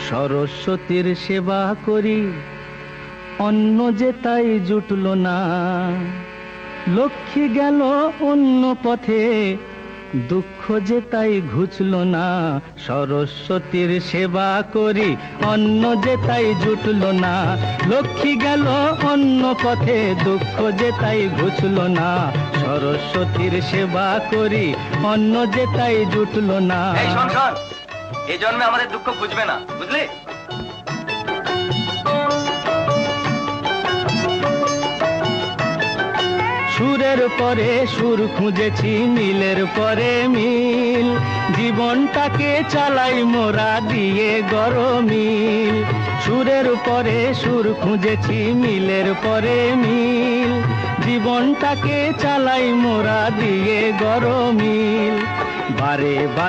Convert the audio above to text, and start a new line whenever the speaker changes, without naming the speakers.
সরস্বতীর সেবা করি, অন্ন যে তাই জুটল না। লক্ষ্মী গেল অন্য পথে, দুঃখ যে তাই ঘুচল না। সরস্বতীর সেবা করি, অন্ন যে তাই জুটল না। লক্ষ্মী গেল অন্য পথে, দুঃখ যে তাই ঘুচল না। সরস্বতীর সেবা করি, অন্ন যে তাই জুটল না।
এই জন্মে আমাদের দুঃখ বুঝবে না, বুঝলি?
সুরের পরে সুর খুঁজেছি, মিলের পরে মিল। জীবনটাকে চালাই মোরা দিয়ে গরমিল। সুরের পরে সুর খুঁজেছি, মিলের পরে মিল। জীবনটাকে চালাই মোরা দিয়ে গরমিল। বারে বারে